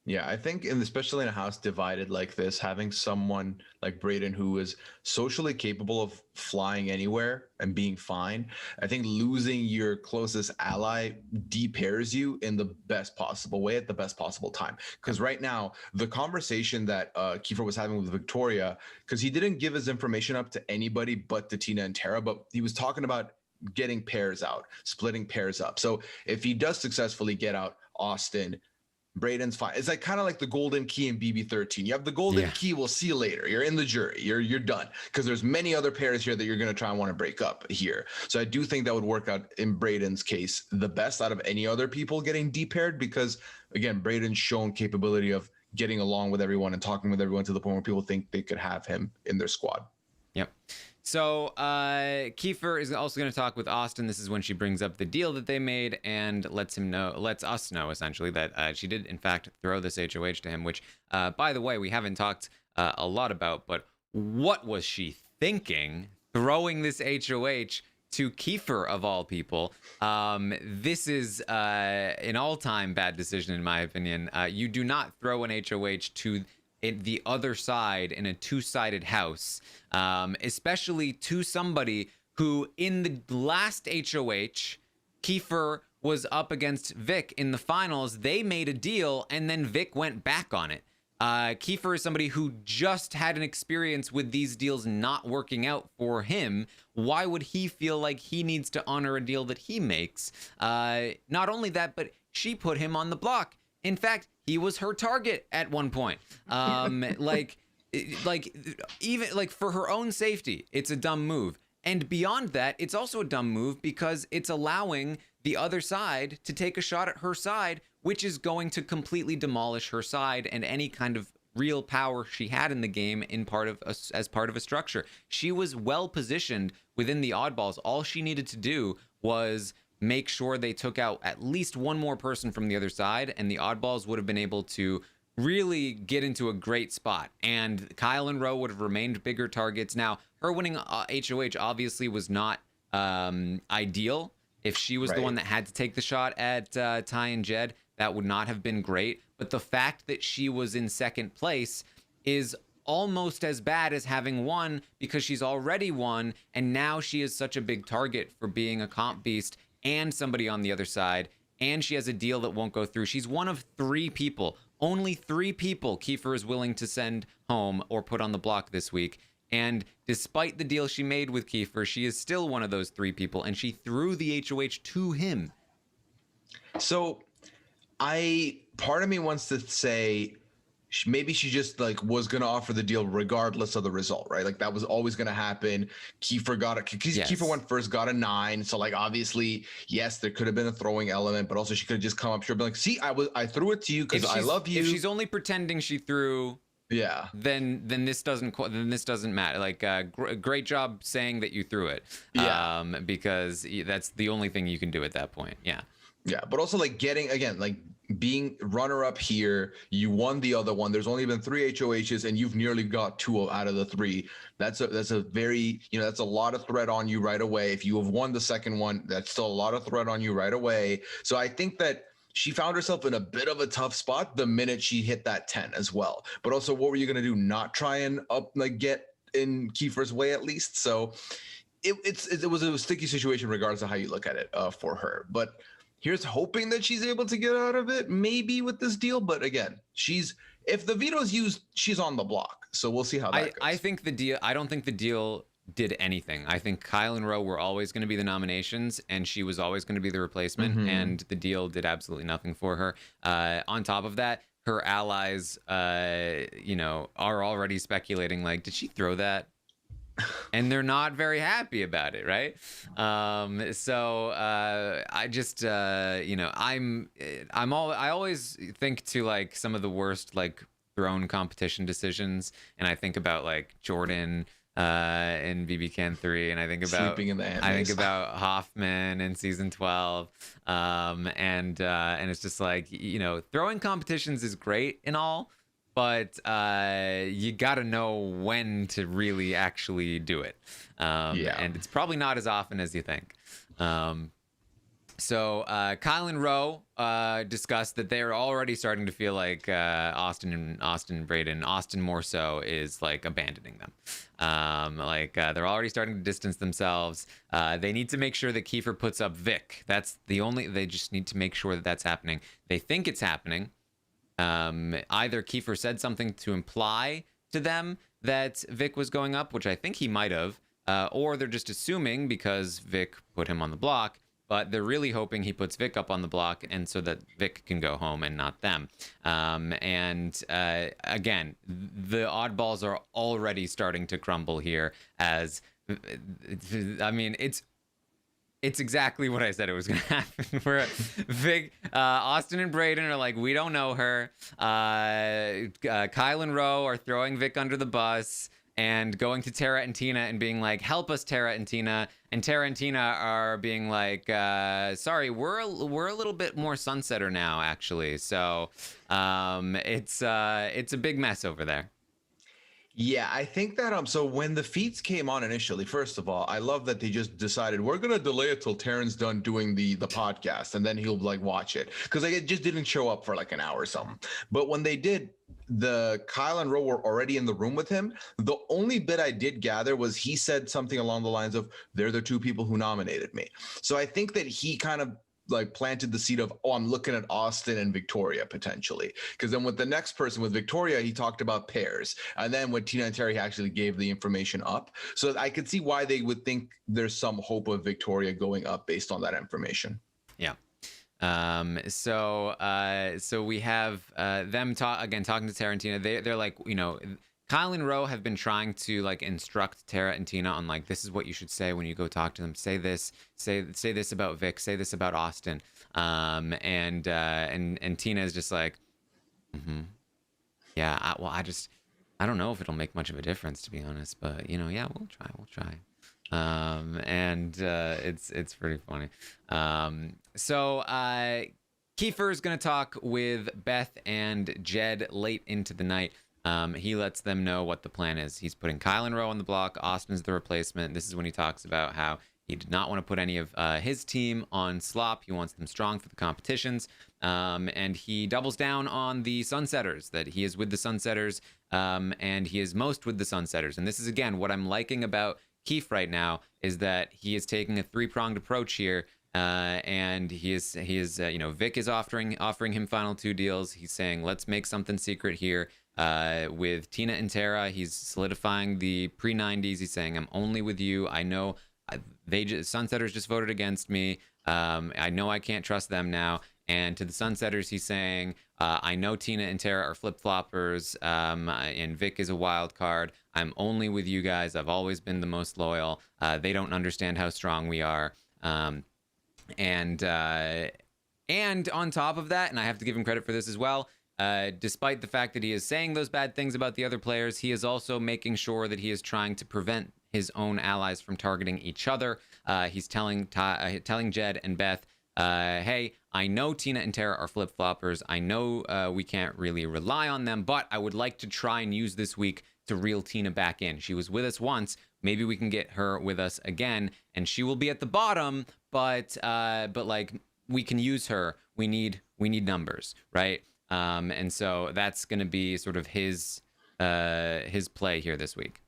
[SPEAKER 2] Yeah, I think, and especially in a house divided like this, having someone like Brayden who is socially capable of flying anywhere and being fine, I think losing your closest ally de-pairs you in the best possible way at the best possible time. Because right now, the conversation that Kiefer was having with Victoria, because he didn't give his information up to anybody but to Tina and Tara, but he was talking about getting pairs out, splitting pairs up. So if he does successfully get out Austin, Brayden's fine. It's like kind of like the golden key in BB13. You have the golden key. We'll see you later. You're in the jury. You're done, because there's many other pairs here that you're going to try and want to break up here. So I do think that would work out in Brayden's case the best out of any other people getting de-paired, because again, Brayden's shown capability of getting along with everyone and talking with everyone to the point where people think they could have him in their squad.
[SPEAKER 1] Yep. So Kiefer is also going to talk with Austin. This is when she brings up the deal that they made and lets us know essentially that she did in fact throw this HOH to him, which by the way, we haven't talked a lot about, but what was she thinking throwing this HOH to Kiefer of all people? This is an all-time bad decision in my opinion. You do not throw an HOH to the other side in a two-sided house, especially to somebody who in the last HOH, Kiefer was up against Vic in the finals. They made a deal and then Vic went back on it. Kiefer is somebody who just had an experience with these deals not working out for him. Why would he feel like he needs to honor a deal that he makes? Not only that, but she put him on the block. In fact, he was her target at one point. Even for her own safety, it's a dumb move. And beyond that, it's also a dumb move because it's allowing the other side to take a shot at her side, which is going to completely demolish her side and any kind of real power she had in the game as part of a structure. She was well positioned within the oddballs. All she needed to do was make sure they took out at least one more person from the other side, and the oddballs would have been able to really get into a great spot. And Kyle and Roe would have remained bigger targets. Now, her winning HOH obviously was not ideal. If she was the one that had to take the shot at Ty and Jed, that would not have been great. But the fact that she was in second place is almost as bad as having won, because she's already won, and now she is such a big target for being a comp beast and somebody on the other side, and she has a deal that won't go through. She's one of three people, only three people Kiefer is willing to send home or put on the block this week. And despite the deal she made with Kiefer, she is still one of those three people, and she threw the HOH to him.
[SPEAKER 2] So part of me wants to say maybe she just was going to offer the deal regardless of the result, right? Like that was always going to happen. Kiefer Kiefer went first, got a 9. So obviously, yes, there could have been a throwing element, but also she could have just come up sure, be like, see, I threw it to you because I love you.
[SPEAKER 1] If she's only pretending she threw, then this doesn't matter. Great job saying that you threw it. Because that's the only thing you can do at that point. Yeah, but also being runner-up here, you won the other one. There's only been 3 HOHs, and you've nearly got 2 out of the 3. That's a very, that's a lot of threat on you right away. If you have won the second one, that's still a lot of threat on you right away. So I think that she found herself in a bit of a tough spot the minute she hit that 10 as well. But also, what were you going to do? Not try and get in Kiefer's way at least? So it was a sticky situation regardless of how you look at it for her. But here's hoping that she's able to get out of it, maybe with this deal. But again, if the veto's used, she's on the block. So we'll see how that goes. I don't think the deal did anything. I think Kyle and Roe were always going to be the nominations, and she was always going to be the replacement. And the deal did absolutely nothing for her. On top of that, her allies, are already speculating, like, did she throw that? And they're not very happy about it, right? I just, I always think to like some of the worst like throne competition decisions, and I think about like Jordan in BB Can 3, and
[SPEAKER 2] Sleeping in the ant
[SPEAKER 1] I think
[SPEAKER 2] maze.
[SPEAKER 1] about Hoffman in season 12, and it's just like, throwing competitions is great and all, but you got to know when to really actually do it,
[SPEAKER 2] Yeah.
[SPEAKER 1] and it's probably not as often as you think. Kyle and Rowe discussed that they're already starting to feel like Austin Braden, Austin more so, is like abandoning them. They're already starting to distance themselves. They need to make sure that Kiefer puts up Vic. They just need to make sure that that's happening. They think it's happening. Either Kiefer said something to imply to them that Vic was going up, which I think he might have, or they're just assuming because Vic put him on the block, but they're really hoping he puts Vic up on the block, and so that Vic can go home and not them. Again, the oddballs are already starting to crumble here. It's exactly what I said it was going to happen. Where Vic, Austin and Braden are like, we don't know her. Kyle and Rowe are throwing Vic under the bus and going to Tara and Tina and being like, help us, Tara and Tina. And Tara and Tina are being like, sorry, we're a little bit more Sunsetter now, actually. So it's a big mess over there.
[SPEAKER 2] Yeah, I think that so when the feats came on initially, first of all, I love that they just decided we're gonna delay it till Taryn's done doing the podcast, and then he'll like watch it, because like, it just didn't show up for like an hour or something. But when they did, the Kyle and Rowe were already in the room with him. The only bit I did gather was he said something along the lines of, "They're the two people who nominated me." So I think that he kind of like planted the seed of, oh, I'm looking at Austin and Victoria potentially, because then with the next person, with Victoria, he talked about pairs, and then with Tina and Terry, he actually gave the information up. So I could see why they would think there's some hope of Victoria going up based on that information.
[SPEAKER 1] Yeah. So we have them talking to Tara and Tina. They're like, Kyle and Rowe have been trying to like instruct Tara and Tina on like, this is what you should say when you go talk to them. Say this, say this about Vic, say this about Austin. And Tina is just like, yeah, I don't know if it'll make much of a difference, to be honest, but yeah, we'll try. It's pretty funny. Kiefer's gonna talk with Beth and Jed late into the night. He lets them know what the plan is. He's putting Kyle and Rowe on the block. Austin's the replacement. This is when he talks about how he did not want to put any of his team on slop. He wants them strong for the competitions. And he doubles down on the Sunsetters, that he is with the Sunsetters, and he is most with the Sunsetters. And this is, again, what I'm liking about Keefe right now, is that he is taking a three-pronged approach here. And he is Vic is offering him final two deals. He's saying, let's make something secret here. With Tina and Tara, he's solidifying the pre-90s. He's saying, I'm only with you. I know Sunsetters just voted against me. I know I can't trust them now. And to the Sunsetters, he's saying, I know Tina and Tara are flip-floppers, and Vic is a wild card. I'm only with you guys. I've always been the most loyal. They don't understand how strong we are. And on top of that, and I have to give him credit for this as well, despite the fact that he is saying those bad things about the other players, he is also making sure that he is trying to prevent his own allies from targeting each other. He's telling Jed and Beth, hey, I know Tina and Tara are flip-floppers. I know we can't really rely on them, but I would like to try and use this week to reel Tina back in. She was with us once. Maybe we can get her with us again, and she will be at the bottom, but like, we can use her. We need numbers, right? And so that's going to be sort of his play here this week.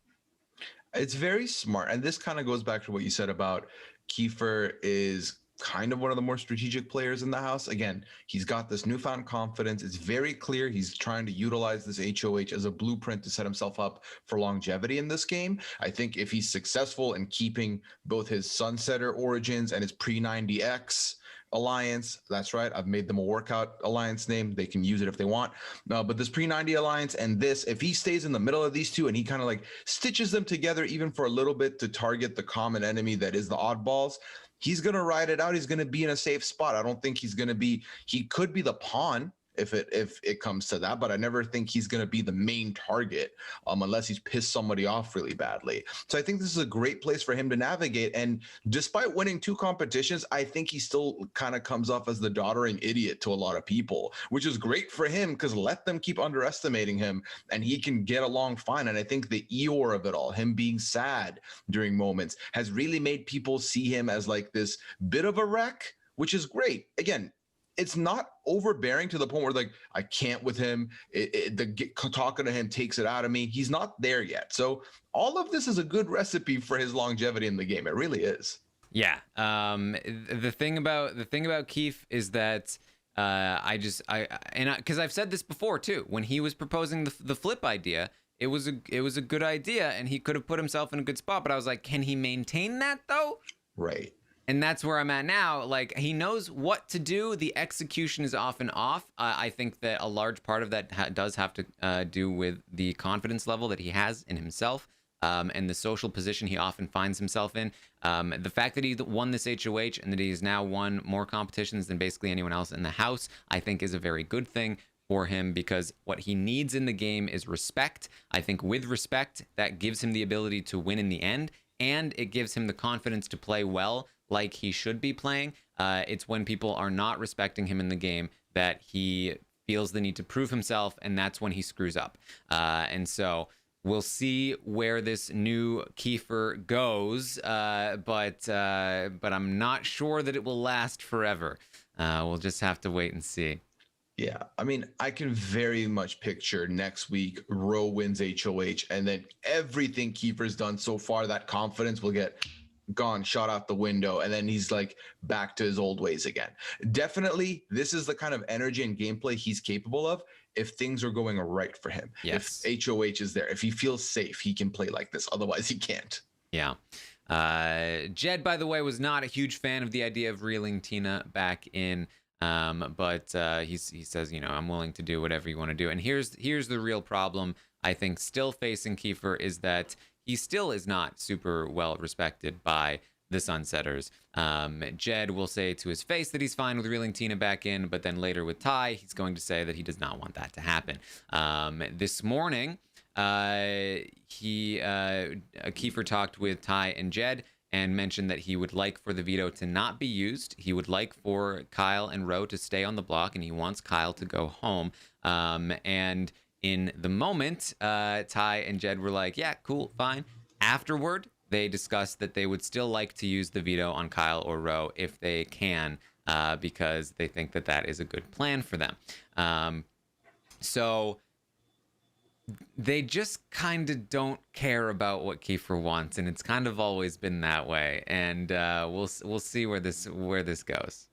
[SPEAKER 2] It's very smart. And this kind of goes back to what you said about Kiefer is kind of one of the more strategic players in the house. Again, he's got this newfound confidence. It's very clear he's trying to utilize this HOH as a blueprint to set himself up for longevity in this game. I think if he's successful in keeping both his Sunsetter origins and his pre-90X Alliance. That's right. I've made them a workout alliance name. They can use it if they want. But this pre-90 alliance and this, if he stays in the middle of these two and he kind of like stitches them together even for a little bit to target the common enemy that is the oddballs, he's going to ride it out. He's going to be in a safe spot. I don't think he's going to be, he could be the pawn if it comes to that, but I never think he's going to be the main target unless he's pissed somebody off really badly. So I think this is a great place for him to navigate. And despite winning 2 competitions, I think he still kind of comes off as the doddering idiot to a lot of people, which is great for him because let them keep underestimating him and he can get along fine. And I think the Eeyore of it all, him being sad during moments, has really made people see him as like this bit of a wreck, which is great. Again, it's not overbearing to the point where like I can't with him. Talking to him takes it out of me. He's not there yet. So all of this is a good recipe for his longevity in the game. It really is.
[SPEAKER 1] Yeah. The thing about Keith is that because I've said this before too. When he was proposing the flip idea, it was a good idea, and he could have put himself in a good spot. But I was like, can he maintain that though?
[SPEAKER 2] Right.
[SPEAKER 1] And that's where I'm at now. Like, he knows what to do. The execution is often off. I think that a large part of that does have to do with the confidence level that he has in himself, and the social position he often finds himself in. The fact that he won this HOH and that he's now won more competitions than basically anyone else in the house, I think is a very good thing for him, because what he needs in the game is respect. I think with respect, that gives him the ability to win in the end, and it gives him the confidence to play well like he should be playing. It's when people are not respecting him in the game that he feels the need to prove himself, and that's when he screws up. And so we'll see where this new Kiefer goes, but I'm not sure that it will last forever. We'll just have to wait and see.
[SPEAKER 2] Yeah, I mean, I can very much picture next week Roe wins HOH, and then everything Kiefer's done so far, that confidence will get gone, shot out the window, and then he's like back to his old ways again. Definitely, this is the kind of energy and gameplay he's capable of if things are going right for him.
[SPEAKER 1] Yes.
[SPEAKER 2] If HOH is there, if he feels safe, he can play like this. Otherwise, he can't.
[SPEAKER 1] Yeah. Jed, by the way, was not a huge fan of the idea of reeling Tina back in. But he says, I'm willing to do whatever you want to do. And here's the real problem, I think, still facing Kiefer, is that he still is not super well respected by the Sunsetters. Jed will say to his face that he's fine with reeling Tina back in, but then later with Ty, he's going to say that he does not want that to happen. This morning, Kiefer talked with Ty and Jed and mentioned that he would like for the veto to not be used. He would like for Kyle and Roe to stay on the block, and he wants Kyle to go home. And in the moment, Ty and Jed were like, yeah, cool, fine. Afterward, they discussed that they would still like to use the veto on Kyle or Roe if they can, because they think that that is a good plan for them. So they just kind of don't care about what Kiefer wants, and it's kind of always been that way. And we'll see where this goes.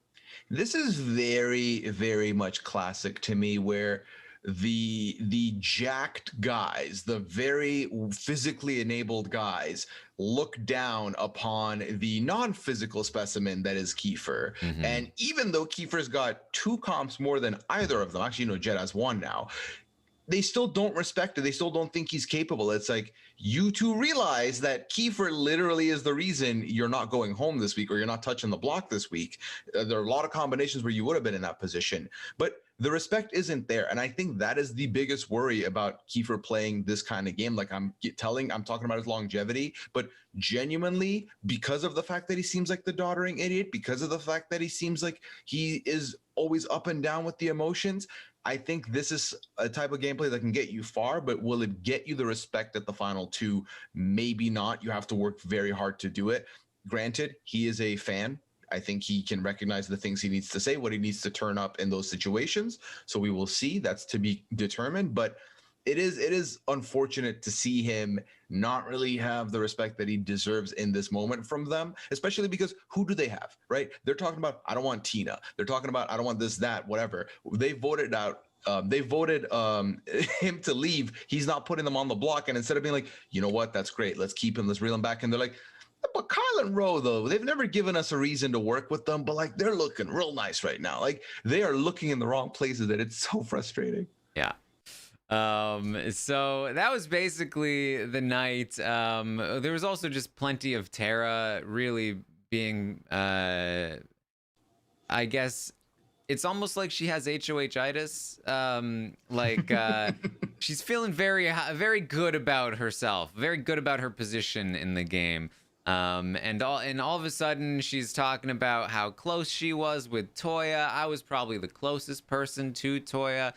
[SPEAKER 2] This is very, very much classic to me, where the jacked guys, the very physically enabled guys, look down upon the non-physical specimen that is Kiefer.
[SPEAKER 1] Mm-hmm.
[SPEAKER 2] And even though Kiefer's got 2 comps more than either of them, actually, Jed has 1 now, they still don't respect it. They still don't think he's capable. It's like, you two realize that Kiefer literally is the reason you're not going home this week, or you're not touching the block this week. There are a lot of combinations where you would have been in that position, but the respect isn't there. And I think that is the biggest worry about Kiefer playing this kind of game. Like I'm talking about his longevity, but genuinely, because of the fact that he seems like the doddering idiot, because of the fact that he seems like he is always up and down with the emotions, I think this is a type of gameplay that can get you far, but will it get you the respect at the final 2? Maybe not. You have to work very hard to do it. Granted, he is a fan. I think he can recognize the things he needs to say, what he needs to turn up in those situations. So we will see. That's to be determined. But it is unfortunate to see him not really have the respect that he deserves in this moment from them, especially because who do they have, right? They're talking about, I don't want Tina. They're talking about, I don't want this, that, whatever. They voted out. They voted him to leave. He's not putting them on the block. And instead of being like, you know what, that's great, let's keep him, let's reel him back. And they're like, But Kyle and Rowe, though, they've never given us a reason to work with them, but like they're looking real nice right now. Like they are looking in the wrong places that it's so frustrating.
[SPEAKER 1] Yeah. So that was basically the night. There was also just plenty of Tara really being, I guess it's almost like she has HOH-itis. She's feeling very good about herself, very good about her position in the game. And all of a sudden she's talking about how close she was with Toya. I was probably the closest person to Toya.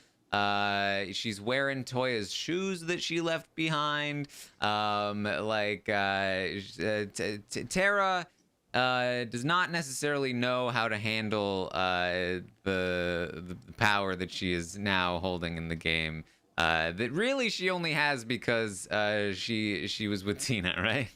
[SPEAKER 1] She's wearing Toya's shoes that she left behind. Tara does not necessarily know how to handle the power that she is now holding in the game. That really she only has because she was with Tina, right?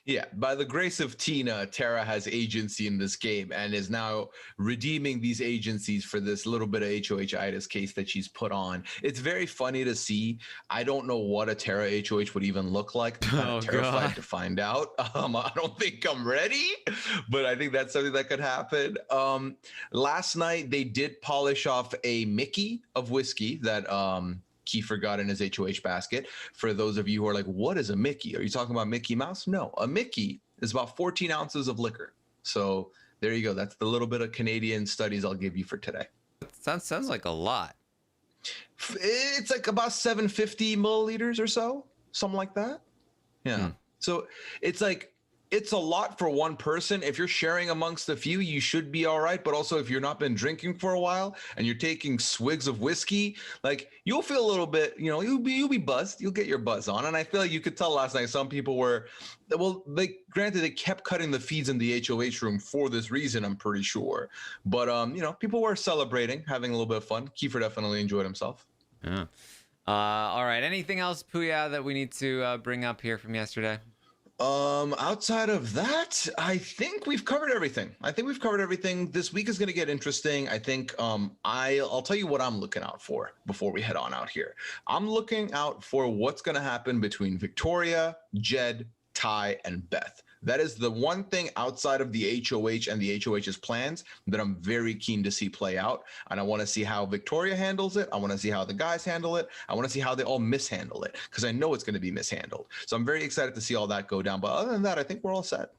[SPEAKER 2] Yeah, by the grace of Tina, Tara has agency in this game and is now redeeming these agencies for this little bit of HOH-itis case that she's put on. It's very funny to see. I don't know what a Tara HOH would even look like. I'm kind of terrified to find out. I don't think I'm ready, but I think that's something that could happen. Last night, they did polish off a Mickey of whiskey that Kiefer got in his HOH basket. For those of you who are like, what is a Mickey? Are you talking about Mickey Mouse? No, a Mickey is about 14 ounces of liquor. So there you go. That's the little bit of Canadian studies I'll give you for today.
[SPEAKER 1] Sounds like a lot.
[SPEAKER 2] It's like about 750 milliliters or so, something like that. Yeah. So it's like, it's a lot for one person. If you're sharing amongst a few, you should be all right. But also, if you're not been drinking for a while and you're taking swigs of whiskey, like you'll feel a little bit, you'll be buzzed. You'll get your buzz on. And I feel like you could tell last night some people were, well, granted they kept cutting the feeds in the HOH room for this reason, I'm pretty sure. But people were celebrating, having a little bit of fun. Kiefer definitely enjoyed himself.
[SPEAKER 1] Yeah. All right. Anything else, Puya, that we need to bring up here from yesterday?
[SPEAKER 2] Outside of that, I think we've covered everything. This week is going to get interesting. I think I'll tell you what I'm looking out for before we head on out here. I'm looking out for what's going to happen between Victoria, Jed, Ty, and Beth. That is the one thing outside of the HOH and the HOH's plans that I'm very keen to see play out. And I want to see how Victoria handles it. I want to see how the guys handle it. I want to see how they all mishandle it, because I know it's going to be mishandled. So I'm very excited to see all that go down. But other than that, I think we're all set.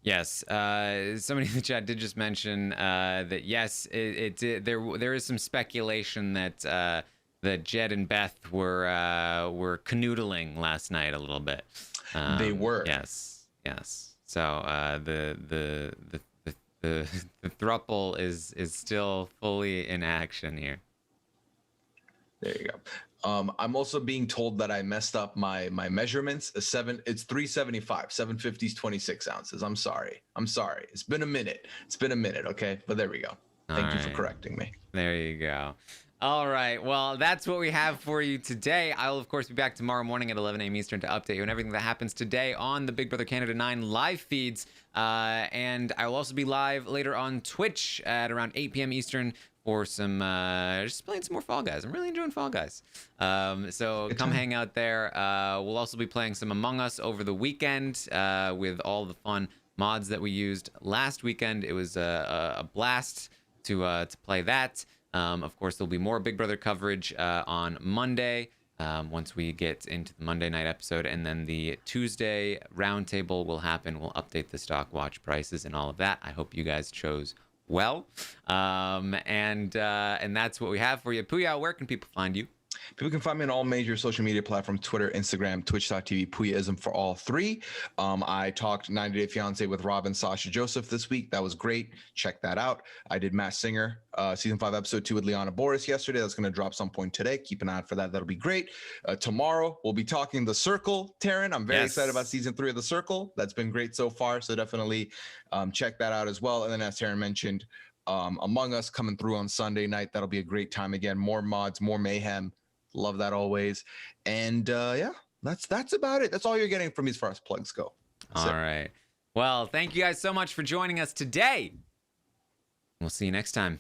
[SPEAKER 1] Yes. Somebody in the chat did just mention that, yes, there is some speculation that Jed and Beth were canoodling last night a little bit.
[SPEAKER 2] They were.
[SPEAKER 1] Yes. So the throuple is still fully in action here.
[SPEAKER 2] There you go. I'm also being told that I messed up my measurements. It's 375. 750 is 26 ounces. I'm sorry. It's been a minute. Okay, but there we go. Thank you for correcting me.
[SPEAKER 1] There you go. All right. Well, that's what we have for you today. I'll, of course, be back tomorrow morning at 11 a.m. Eastern to update you on everything that happens today on the Big Brother Canada 9 live feeds. And I will also be live later on Twitch at around 8 p.m. Eastern for some just playing some more Fall Guys. I'm really enjoying Fall Guys. So come hang out there. We'll also be playing some Among Us over the weekend with all the fun mods that we used last weekend. It was a blast to play that. Of course, there'll be more Big Brother coverage on Monday once we get into the Monday night episode, and then the Tuesday roundtable will happen. We'll update the stock watch prices and all of that. I hope you guys chose well, and that's what we have for you. Puya, where can people find you?
[SPEAKER 2] People can find me on all major social media platforms: Twitter, Instagram, Twitch.tv, Puyaism for all three. I talked 90 Day Fiance with Rob and Sasha Joseph this week. That was great. Check that out. I did Masked Singer season 5 episode 2 with Liana Boris yesterday. That's going to drop some point today. Keep an eye out for that. That'll be great. Tomorrow we'll be talking The Circle. Taryn, I'm very excited about season 3 of The Circle. That's been great so far. So definitely check that out as well. And then, as Taryn mentioned, Among Us coming through on Sunday night. That'll be a great time again. More mods, more mayhem. Love that always. And that's about it. That's all you're getting from me as far as plugs go.
[SPEAKER 1] All right. Well, thank you guys so much for joining us today. We'll see you next time.